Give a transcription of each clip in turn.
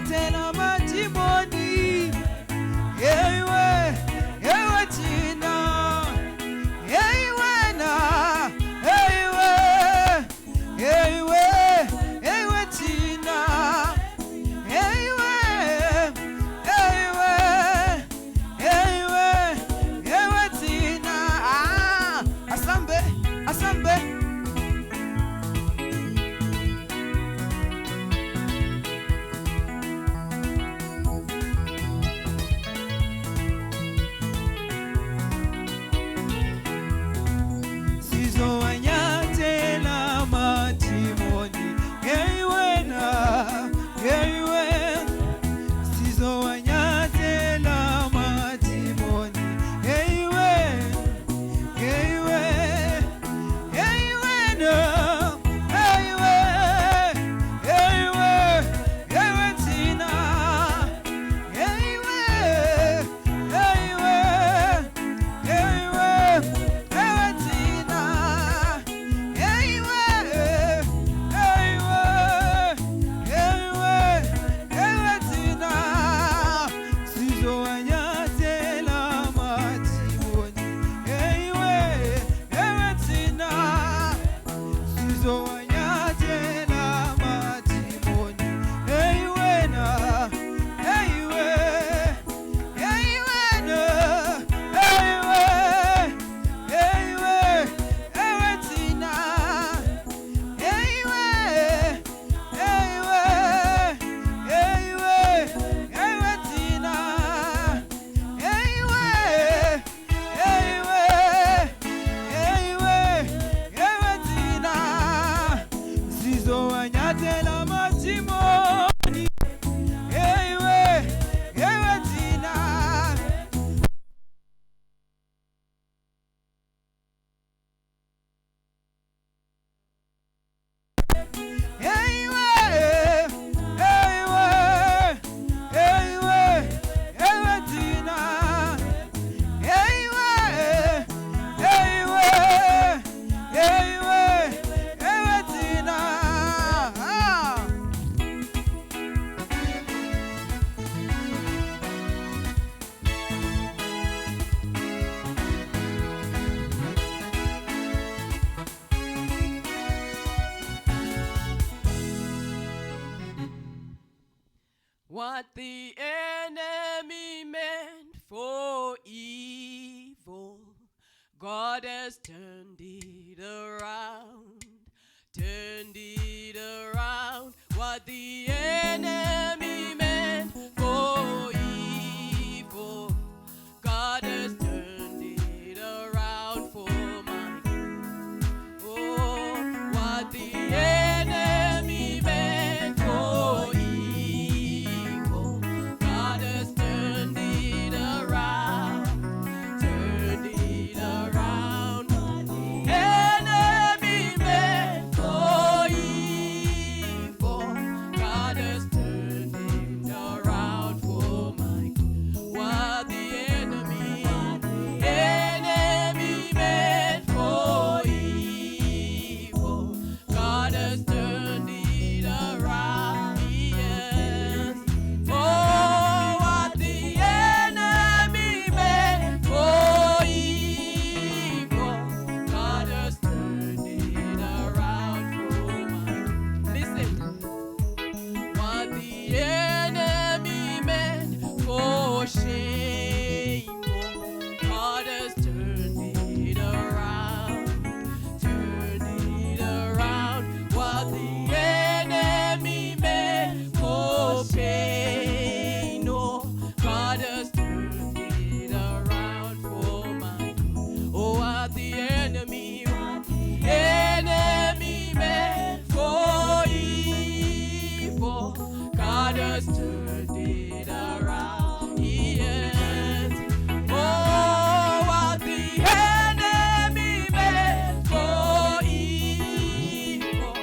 tena majimoni. Ewe tina, ewe na, ewe tina, ewe tina. Asambe. What the enemy meant for evil, God has turned it around, turned it around. What the enemy meant for evil, God has turned it around for my good. Oh, what the enemy meant for evil, God has turned it around, turned it around. What the enemy meant for evil, God has turned it around for my good. What the enemy meant for evil, God has turned it around. Yes. Oh, what the enemy meant for evil, God has turned it around for my good. Listen. What the enemy meant for shame, God has turned it around, turned it around. What the enemy meant for pain, oh, God has turned it around for my good. Oh, what the enemy meant for evil, God has turned it around. Yes. Oh, what the enemy meant for evil,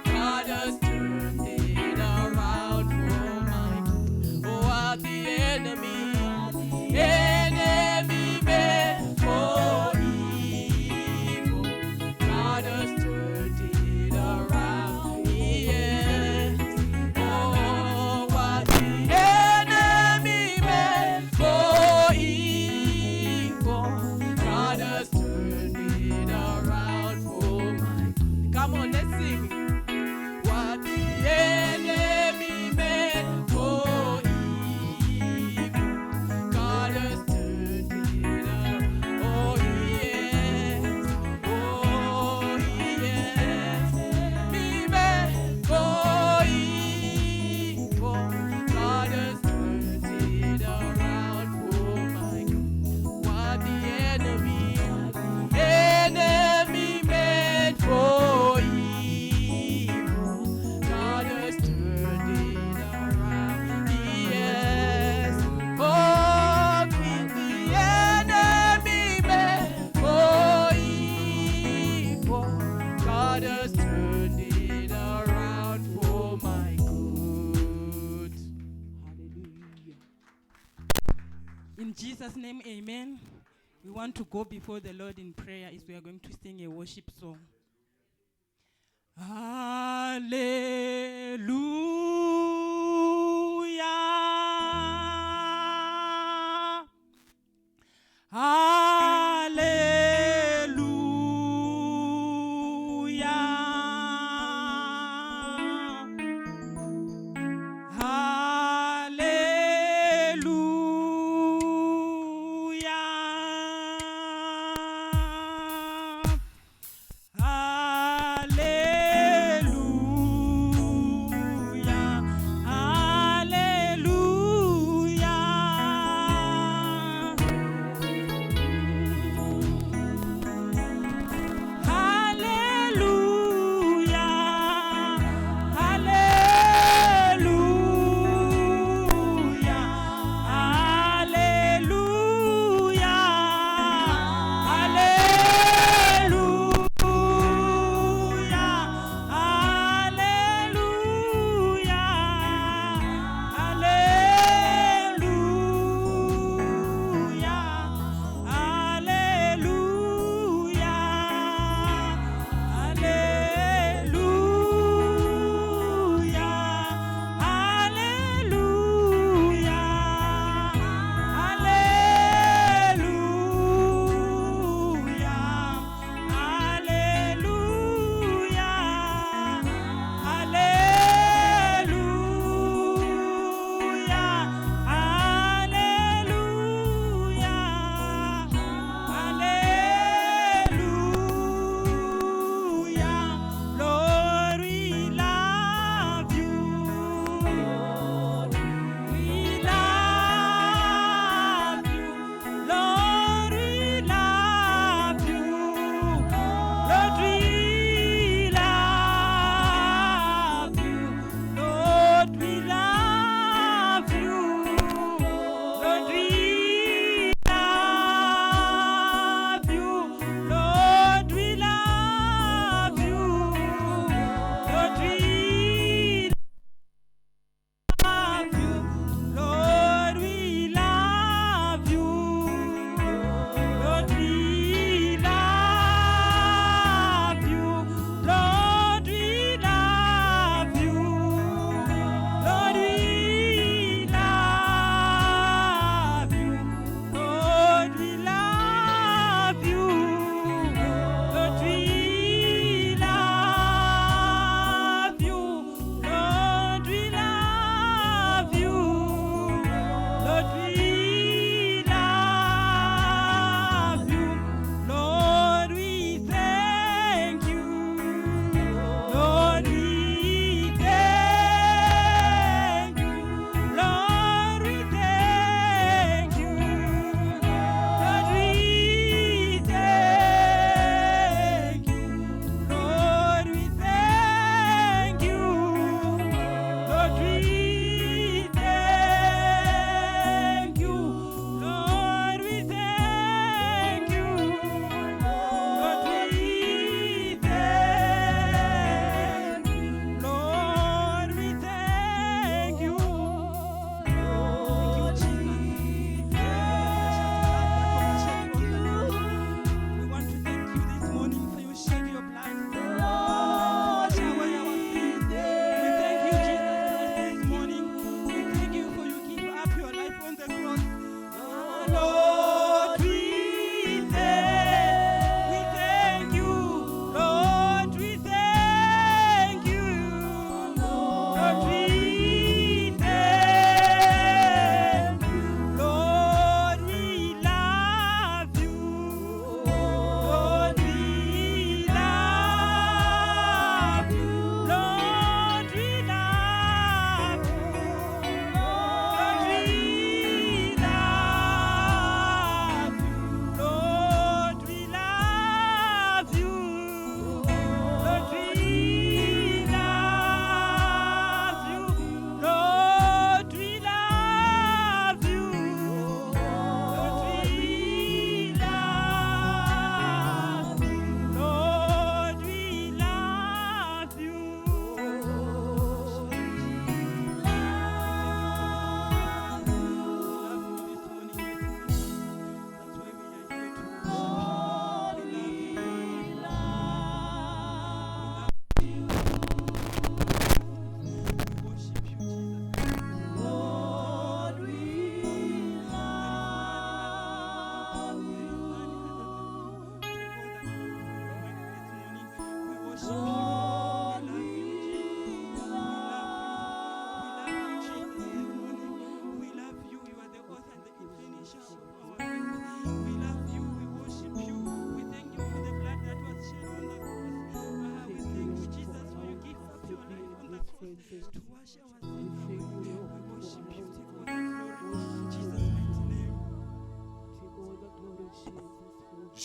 God has turned it around for my good. Oh, what the enemy meant for evil, God has turned it around. Yes. Oh, what the In Jesus' name, amen. We want to go before the Lord in prayer as we are going to sing a worship song. Hallelujah. Hallelujah.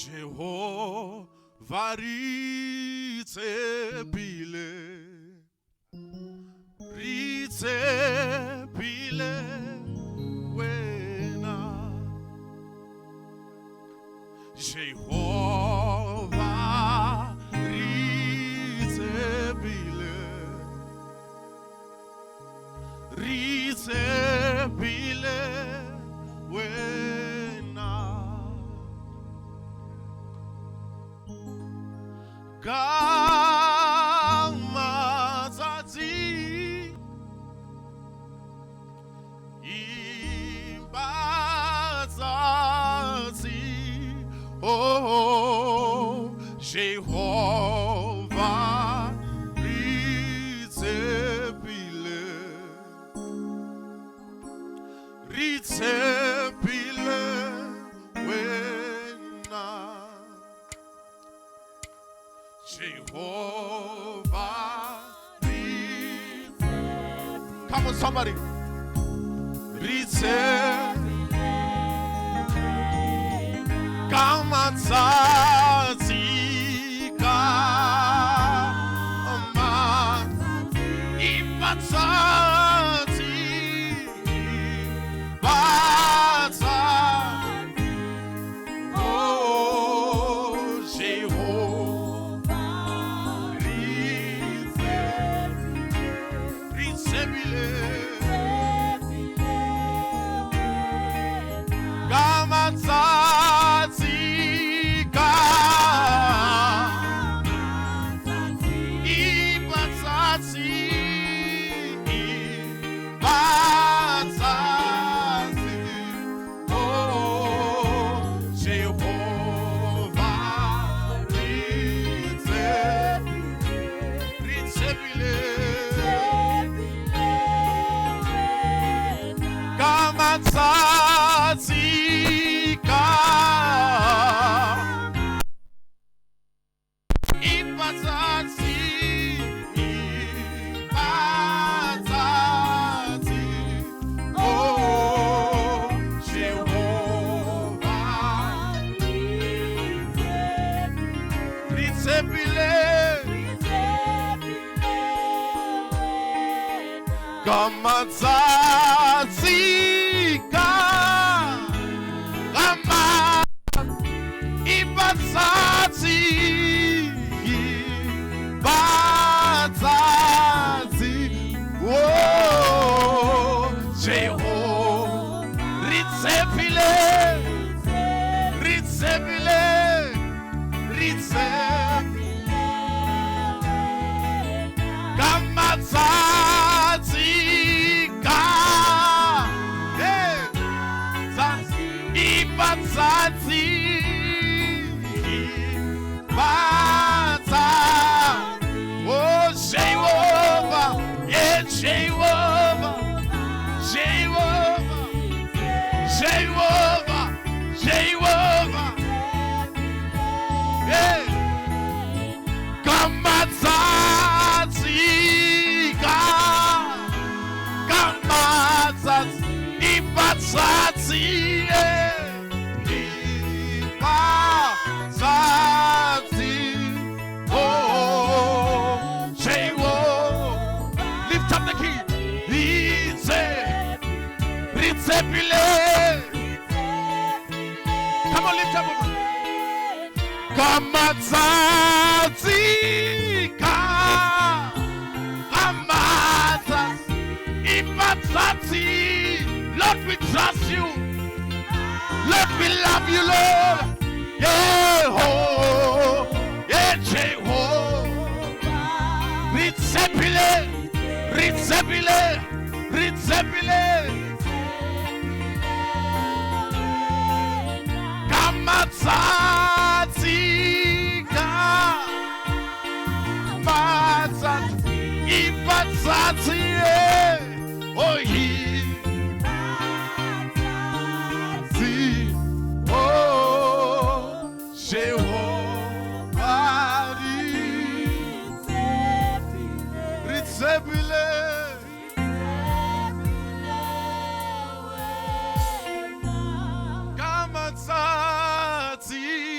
Jehovah ritebile wena Jehovah ritebile wena Kamazati Imbazati Oh Jehovah ritebile wena Jehovah Come on somebody Kamazati Imbazati Oh Jehovah ritebile Kamazati Come on, lift up. Kamazatika, Ipatsati. Lord, we trust you. Lord, we love you, Lord. Ritsepile. Kamazatika, Ipatsati. Oh, Jehovah Ritsepile. Kamazati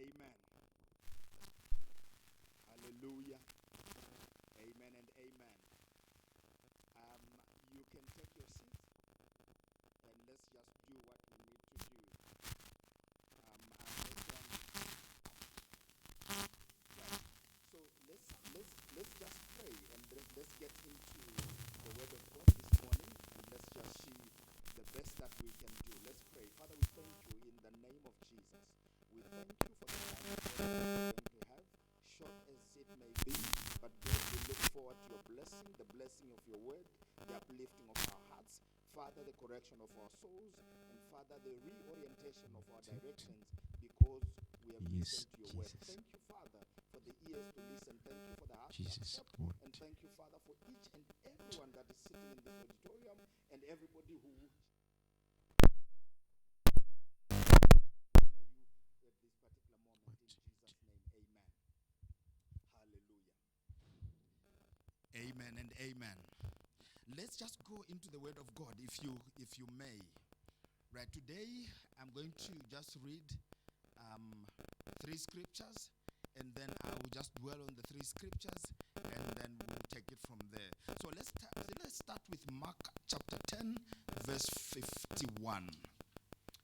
Amen. Hallelujah. Amen and amen. You can take your seat and let's just do what we need to do. Right. So let's just pray and let's get into the word of God this morning and let's just see the best that we can do. Let's pray. Father, we thank you in the name of Jesus. We thank you for the time that we're going to have, short as it may be, but God, we look forward to your blessing, the blessing of your word, the uplifting of our hearts, Father, the correction of our souls, and Father, the reorientation of our directions, because we have listened to your word. Thank you, Father, for the ears to listen. Thank you for the heart to accept. And thank you, Father, for each and everyone that is sitting in this auditorium and everybody who honor you at this particular moment. In Jesus' name, amen. Hallelujah. Amen and amen. Let's just go into the word of God, if you may. Right, today I'm going to just read 3 scriptures, and then I will just dwell on the 3 scriptures, and then we'll take it from there. So let's start with Mark chapter 10, verse 51.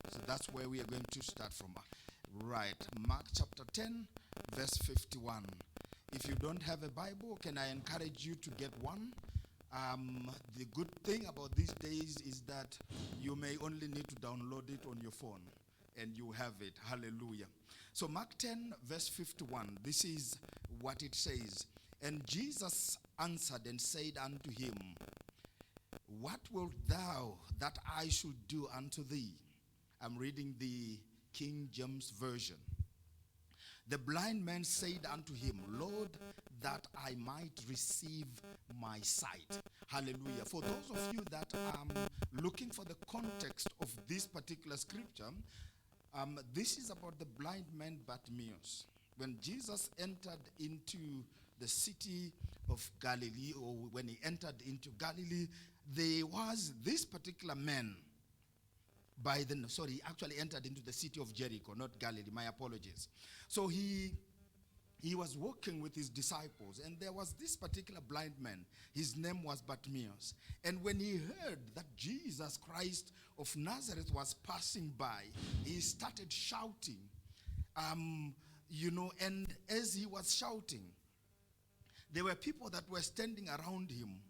So that's where we are going to start from. Right, Mark chapter 10, verse 51. If you don't have a Bible, can I encourage you to get one? The good thing about these days is that you may only need to download it on your phone and you have it. Hallelujah. So Mark 10 verse 51, this is what it says. And Jesus answered and said unto him, what wilt thou that I should do unto thee? I'm reading the King James Version. The blind man said unto him, Lord, that I might receive my sight. Hallelujah. For those of you that are looking for the context of this particular scripture, this is about the blind man Bartimaeus. When Jesus entered into the city of Galilee, or when he entered into Galilee, there was this particular man he actually entered into the city of Jericho, not Galilee, my apologies. So he was walking with his disciples, and there was this particular blind man. His name was Bartimaeus. And when he heard that Jesus Christ of Nazareth was passing by, he started shouting, and as he was shouting, there were people that were standing around him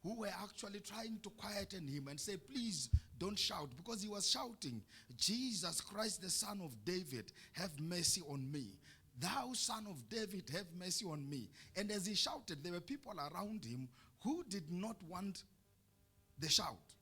who were actually trying to quieten him and say, please don't shout, because he was shouting, Jesus Christ, the Son of David, have mercy on me. Thou Son of David, have mercy on me. And as he shouted, there were people around him who did not want the shout.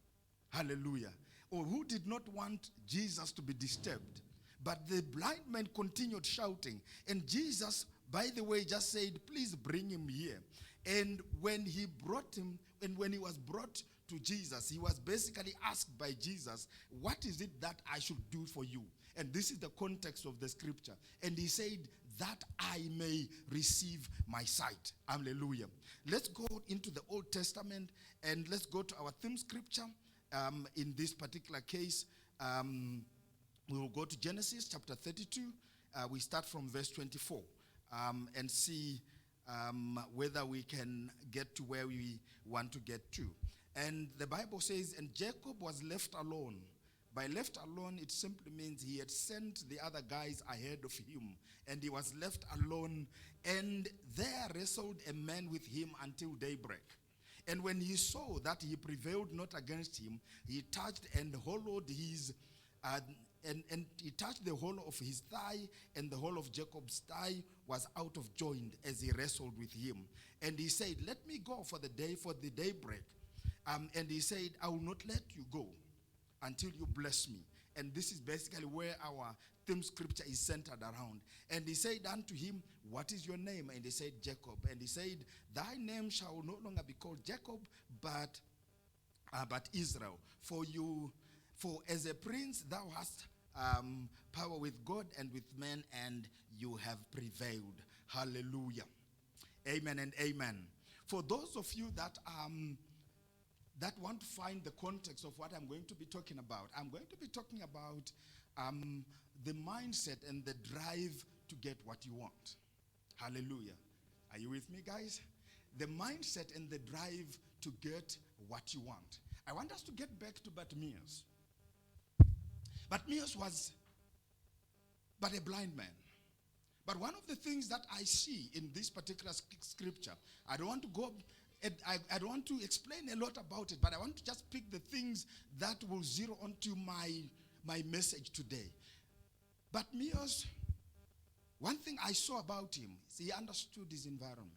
Hallelujah. Or who did not want Jesus to be disturbed. But the blind man continued shouting. And Jesus, by the way, just said, please bring him here. And when he brought him, and when he was brought to Jesus, he was basically asked by Jesus, what is it that I should do for you? And this is the context of the scripture. And he said, that I may receive my sight. Hallelujah. Let's go into the Old Testament and let's go to our theme scripture. In this particular case, we will go to Genesis chapter 32. We start from verse 24 and see whether we can get to where we want to get to. And the Bible says, and Jacob was left alone. By left alone, it simply means he had sent the other guys ahead of him, and he was left alone, and there wrestled a man with him until daybreak. And when he saw that he prevailed not against him, he touched and hollowed his and he touched the hollow of his thigh, and the whole of Jacob's thigh was out of joint as he wrestled with him. And he said, let me go for the daybreak. And he said, I will not let you go until you bless me. And this is basically where our theme scripture is centered around. And he said unto him, what is your name? And he said, Jacob. And he said, thy name shall no longer be called Jacob, but Israel. For as a prince thou hast power with God and with men, and you have prevailed. Hallelujah. Amen and amen. For those of you that want to find the context of what I'm going to be talking about, I'm going to be talking about the mindset and the drive to get what you want. Hallelujah. Are you with me, guys? The mindset and the drive to get what you want. I want us to get back to Bartimaeus. Bartimaeus was but a blind man. But one of the things that I see in this particular scripture, I don't want to go, I don't want to explain a lot about it, but I want to just pick the things that will zero onto my message today. Bartimaeus, one thing I saw about him is he understood his environment.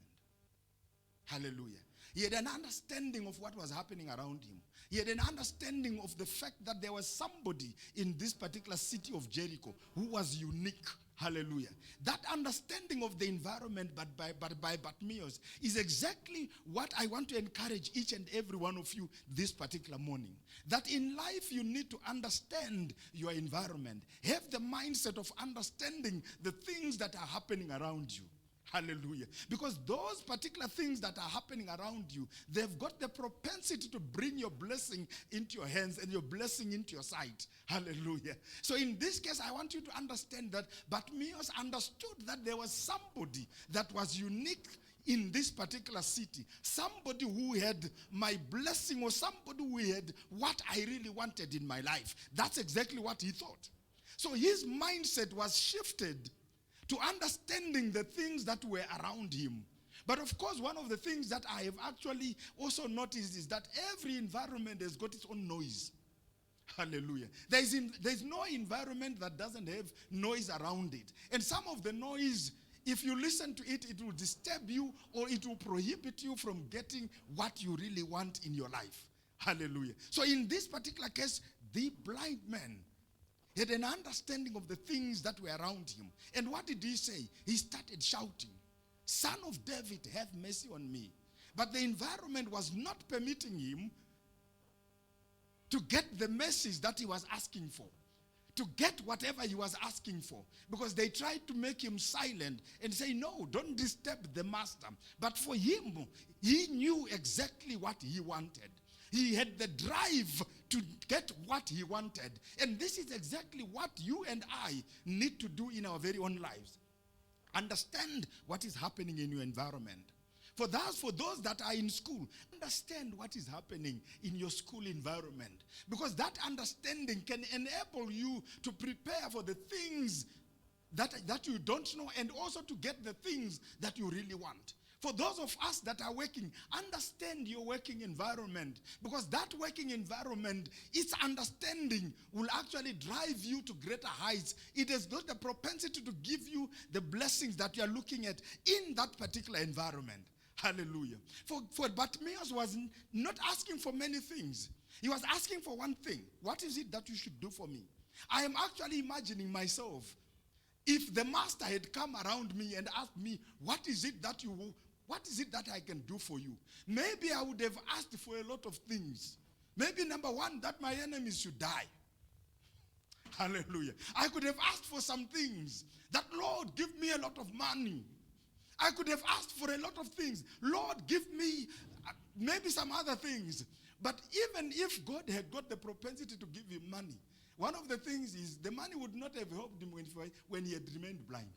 Hallelujah. He had an understanding of what was happening around him. He had an understanding of the fact that there was somebody in this particular city of Jericho who was unique. Hallelujah. That understanding of the environment by Bartimaeus is exactly what I want to encourage each and every one of you this particular morning. That in life you need to understand your environment. Have the mindset of understanding the things that are happening around you. Hallelujah. Because those particular things that are happening around you, they've got the propensity to bring your blessing into your hands and your blessing into your sight. Hallelujah. So in this case, I want you to understand that Bartimaeus understood that there was somebody that was unique in this particular city. Somebody who had my blessing, or somebody who had what I really wanted in my life. That's exactly what he thought. So his mindset was shifted to understanding the things that were around him. But of course, one of the things that I have actually also noticed is that every environment has got its own noise. Hallelujah. There's no environment that doesn't have noise around it. And some of the noise, if you listen to it, it will disturb you or it will prohibit you from getting what you really want in your life. Hallelujah. So in this particular case, the blind man had an understanding of the things that were around him. And what did he say? He started shouting, "Son of David, have mercy on me." But the environment was not permitting him to get the message that he was asking for, to get whatever he was asking for. Because they tried to make him silent and say, "No, don't disturb the master." But for him, he knew exactly what he wanted. He had the drive to get what he wanted. And this is exactly what you and I need to do in our very own lives. Understand what is happening in your environment. For those that are in school, understand what is happening in your school environment. Because that understanding can enable you to prepare for the things that you don't know, and also to get the things that you really want. For those of us that are working, understand your working environment. Because that working environment, its understanding will actually drive you to greater heights. It has got the propensity to give you the blessings that you are looking at in that particular environment. Hallelujah. For Bartimaeus was not asking for many things. He was asking for one thing. What is it that you should do for me? I am actually imagining myself, if the master had come around me and asked me, what is it that I can do for you? Maybe I would have asked for a lot of things. Maybe number one, that my enemies should die. Hallelujah. I could have asked for some things. That, Lord, give me a lot of money. I could have asked for a lot of things. Lord, give me maybe some other things. But even if God had got the propensity to give him money, one of the things is the money would not have helped him when he had remained blind.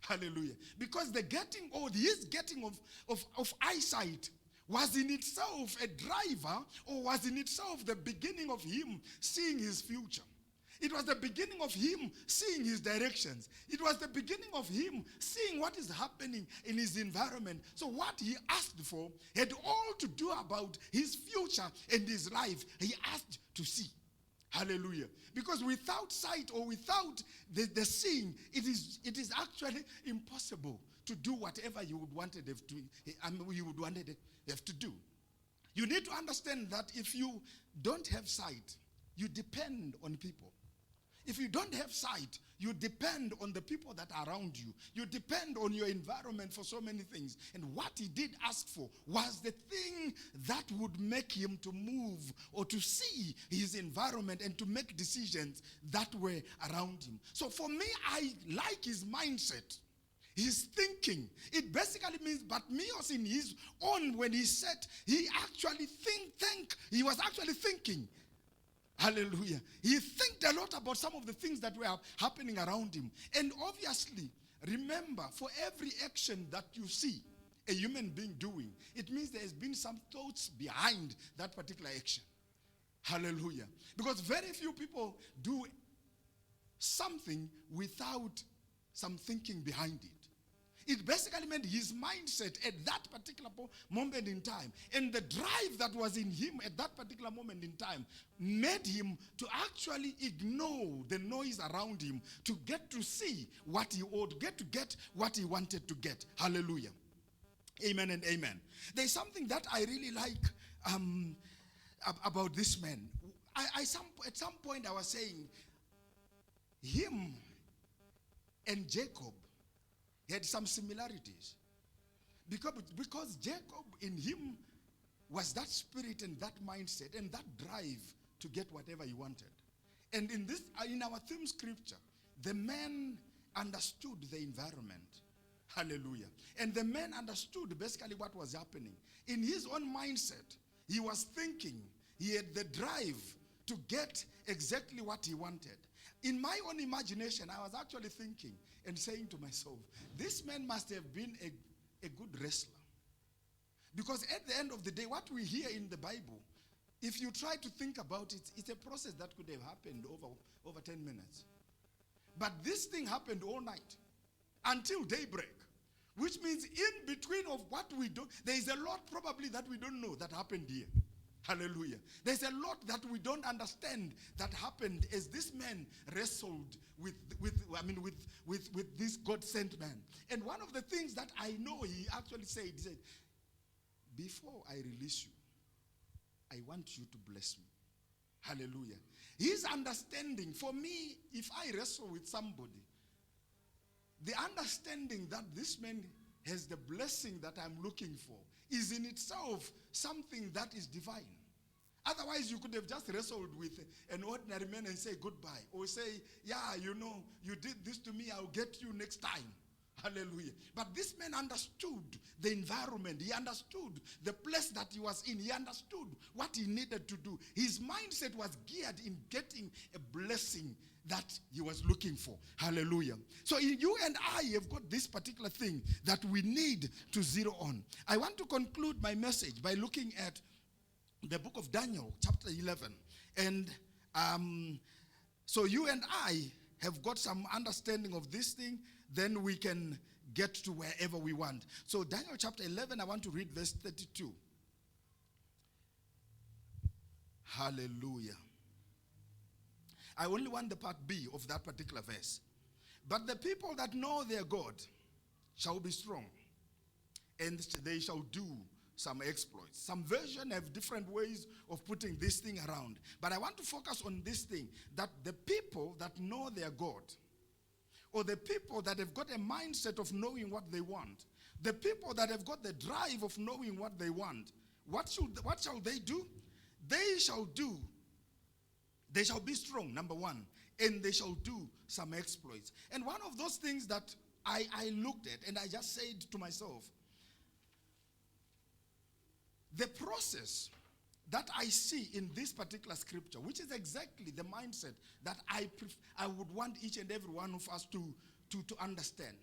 Hallelujah. Because his getting of eyesight was in itself a driver, or was in itself the beginning of him seeing his future. It was the beginning of him seeing his directions. It was the beginning of him seeing what is happening in his environment. So what he asked for had all to do about his future and his life. He asked to see. Hallelujah. Because without sight, or without the seeing, it is actually impossible to do whatever you would wanted to do. You need to understand that if you don't have sight, you depend on people. If you don't have sight, you depend on the people that are around you. You depend on your environment for so many things. And what he did ask for was the thing that would make him to move or to see his environment and to make decisions that were around him. So for me, I like his mindset. His thinking. It basically means Bartimaeus in his own, when he said, he was actually thinking. Hallelujah. He think a lot about some of the things that were happening around him. And obviously, remember, for every action that you see a human being doing, it means there has been some thoughts behind that particular action. Hallelujah. Because very few people do something without some thinking behind it. It basically meant his mindset at that particular moment in time, and the drive that was in him at that particular moment in time made him to actually ignore the noise around him to get to see what he ought, get what he wanted to get. Hallelujah. Amen and amen. There's something that I really like about this man. At some point I was saying, him and Jacob had some similarities. Because Jacob in him was that spirit and that mindset and that drive to get whatever he wanted. And in our theme scripture, the man understood the environment. Hallelujah. And the man understood basically what was happening. In his own mindset, he was thinking, he had the drive to get exactly what he wanted. In my own imagination, I was actually thinking and saying to myself, this man must have been a good wrestler. Because at the end of the day, what we hear in the Bible, if you try to think about it, it's a process that could have happened over 10 minutes. But this thing happened all night until daybreak, which means in between of what we do, there is a lot probably that we don't know that happened here. Hallelujah. There's a lot that we don't understand that happened as this man wrestled with this God-sent man. And one of the things that I know he actually said, he said, before I release you, I want you to bless me. Hallelujah. His understanding, for me, if I wrestle with somebody, the understanding that this man has the blessing that I'm looking for is in itself something that is divine. Otherwise, you could have just wrestled with an ordinary man and say goodbye. Or say, yeah, you did this to me, I'll get you next time. Hallelujah. But this man understood the environment. He understood the place that he was in. He understood what he needed to do. His mindset was geared in getting a blessing that he was looking for. Hallelujah. So you and I have got this particular thing that we need to zero on. I want to conclude my message by looking at the book of Daniel, chapter 11. And so you and I have got some understanding of this thing, then we can get to wherever we want. So Daniel chapter 11, I want to read verse 32. Hallelujah. I only want the part B of that particular verse. But the people that know their God shall be strong, and they shall do some exploits. Some versions have different ways of putting this thing around. But I want to focus on this thing, that the people that know their God, or the people that have got a mindset of knowing what they want, the people that have got the drive of knowing what they want, what shall they do? They shall be strong, number one, and they shall do some exploits. And one of those things that I looked at, and I just said to myself, the process that I see in this particular scripture, which is exactly the mindset that I would want each and every one of us to understand,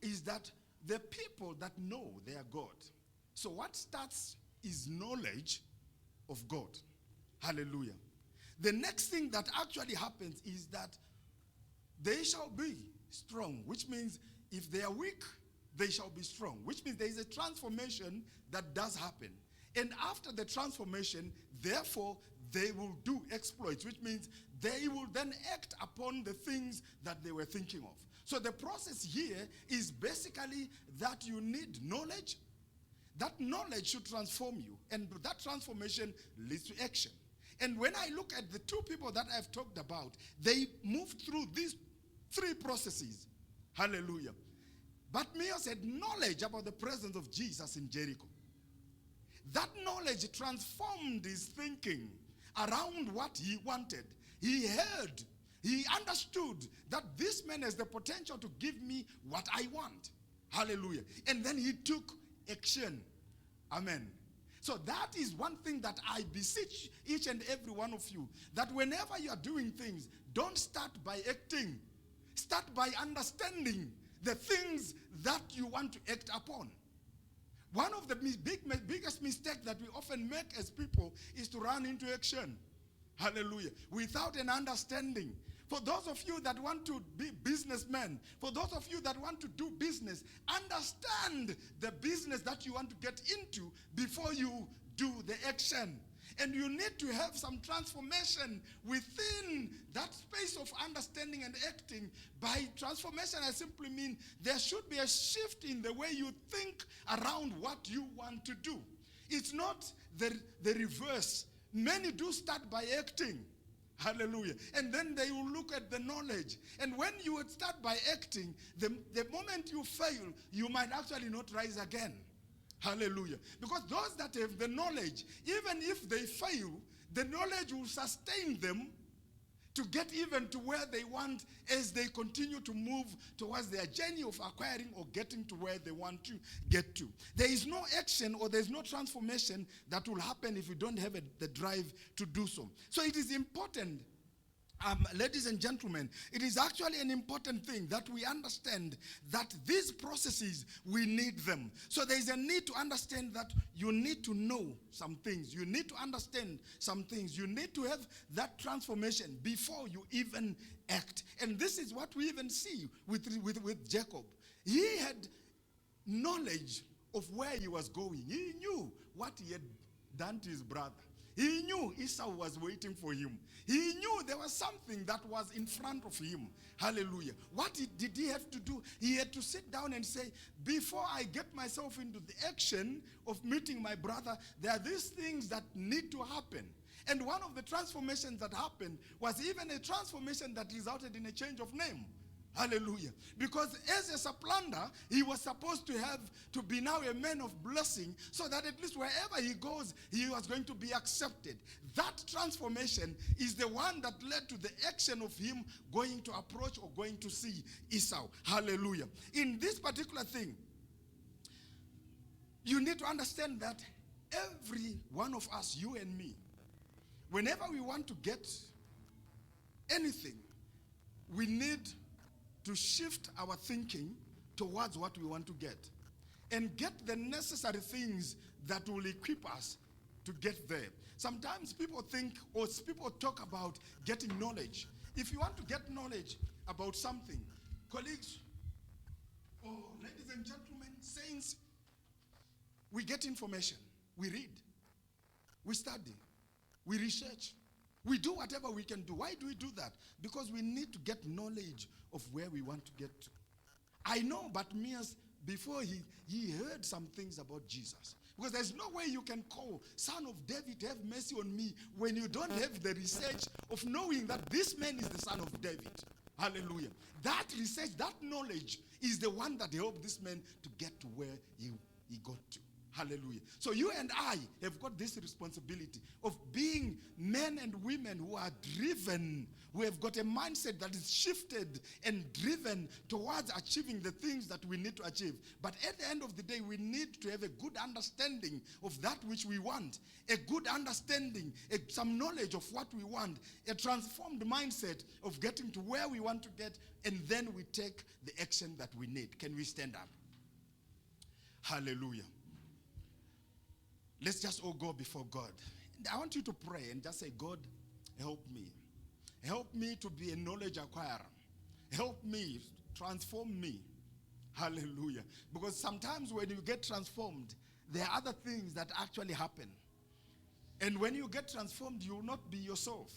is that the people that know their God. So what starts is knowledge of God. Hallelujah. The next thing that actually happens is that they shall be strong, which means if they are weak, they shall be strong, which means there is a transformation that does happen. And after the transformation, therefore, they will do exploits, which means they will then act upon the things that they were thinking of. So the process here is basically that you need knowledge. That knowledge should transform you, and that transformation leads to action. And when I look at the two people that I've talked about, they moved through these three processes. Hallelujah. Bartimaeus had knowledge about the presence of Jesus in Jericho. That knowledge transformed his thinking around what he wanted. He heard, he understood that this man has the potential to give me what I want. Hallelujah. And then he took action. Amen. So that is one thing that I beseech each and every one of you, that whenever you are doing things, don't start by acting. Start by understanding the things that you want to act upon. One of the biggest mistakes that we often make as people is to run into action. Hallelujah. Without an understanding. For those of you that want to be businessmen, for those of you that want to do business, understand the business that you want to get into before you do the action. And you need to have some transformation within that space of understanding and acting. By transformation, I simply mean there should be a shift in the way you think around what you want to do. It's not the reverse. Many do start by acting. Hallelujah. And then they will look at the knowledge. And when you would start by acting, the moment you fail, you might actually not rise again. Hallelujah. Because those that have the knowledge, even if they fail, the knowledge will sustain them to get even to where they want as they continue to move towards their journey of acquiring or getting to where they want to get to. There is no action or there's no transformation that will happen if you don't have the drive to do so. So it is important, ladies and gentlemen, it is actually an important thing that we understand that these processes, we need them. So there is a need to understand that you need to know some things. You need to understand some things. You need to have that transformation before you even act. And this is what we even see with Jacob. He had knowledge of where he was going. He knew what he had done to his brother. He knew Esau was waiting for him. He knew there was something that was in front of him. Hallelujah. What did he have to do? He had to sit down and say, before I get myself into the action of meeting my brother, there are these things that need to happen. And one of the transformations that happened was even a transformation that resulted in a change of name. Hallelujah. Because as a supplanter, he was supposed to be now a man of blessing, so that at least wherever he goes, he was going to be accepted. That transformation is the one that led to the action of him going to approach or going to see Esau. Hallelujah. In this particular thing, you need to understand that every one of us, you and me, whenever we want to get anything, we need to shift our thinking towards what we want to get and get the necessary things that will equip us to get there. Sometimes people think, or people talk about getting knowledge. If you want to get knowledge about something, colleagues, or ladies and gentlemen, saints, we get information, we read, we study, we research. We do whatever we can do. Why do we do that? Because we need to get knowledge of where we want to get to. I know Bartimaeus, before he heard some things about Jesus. Because there's no way you can call, Son of David, have mercy on me, when you don't have the research of knowing that this man is the Son of David. Hallelujah. That research, that knowledge is the one that helped this man to get to where he got to. Hallelujah. So you and I have got this responsibility of being men and women who are driven, who have got a mindset that is shifted and driven towards achieving the things that we need to achieve. But at the end of the day, we need to have a good understanding of that which we want, a good understanding, some knowledge of what we want, a transformed mindset of getting to where we want to get, and then we take the action that we need. Can we stand up? Hallelujah. Let's just all go before God. I want you to pray and just say, God, help me. Help me to be a knowledge acquirer. Help me, transform me. Hallelujah. Because sometimes when you get transformed, there are other things that actually happen. And when you get transformed, you will not be yourself.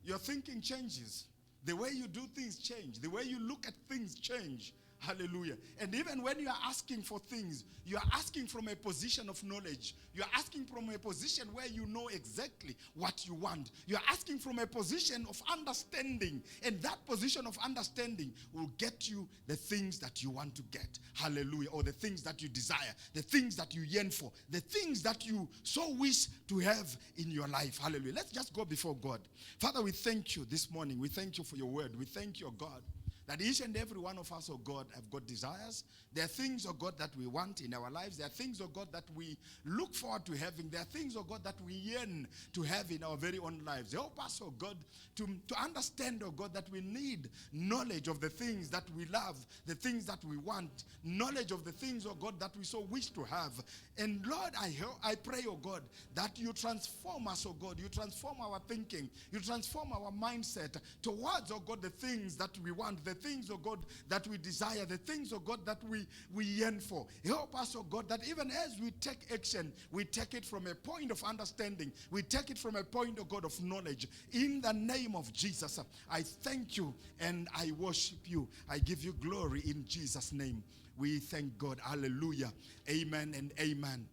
Your thinking changes. The way you do things change. The way you look at things change. Hallelujah. And even when you are asking for things, you are asking from a position of knowledge. You are asking from a position where you know exactly what you want. You are asking from a position of understanding. And that position of understanding will get you the things that you want to get. Hallelujah. Or the things that you desire. The things that you yearn for. The things that you so wish to have in your life. Hallelujah. Let's just go before God. Father, we thank you this morning. We thank you for your word. We thank you, God, that each and every one of us, oh God, have got desires. There are things, oh God, that we want in our lives. There are things, oh God, that we look forward to having. There are things, oh God, that we yearn to have in our very own lives. Help us, oh God, to understand, oh God, that we need knowledge of the things that we love, the things that we want, knowledge of the things, oh God, that we so wish to have. And Lord, I pray, oh God, that you transform us, oh God. You transform our thinking. You transform our mindset towards, oh God, the things that we want, the things, oh God, that we desire, the things, oh God, that we yearn for. Help us, oh God, that even as we take action, we take it from a point of understanding. We take it from a point, oh God, of knowledge. In the name of Jesus, I thank you and I worship you. I give you glory in Jesus' name. We thank God. Hallelujah. Amen and amen.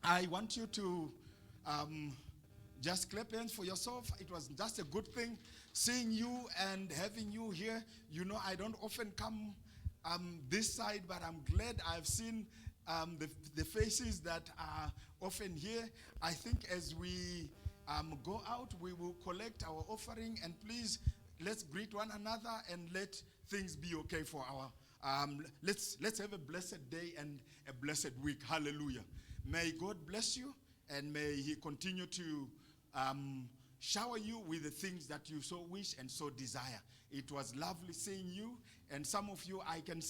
I want you to just clap hands for yourself. It was just a good thing seeing you and having you here. You know, I don't often come this side, but I'm glad I've seen the faces that are often here. I think as we go out, we will collect our offering, and please, let's greet one another and let things be okay for our let's have a blessed day and a blessed week. Hallelujah. May God bless you, and may he continue to shower you with the things that you so wish and so desire. It was lovely seeing you, and some of you I can see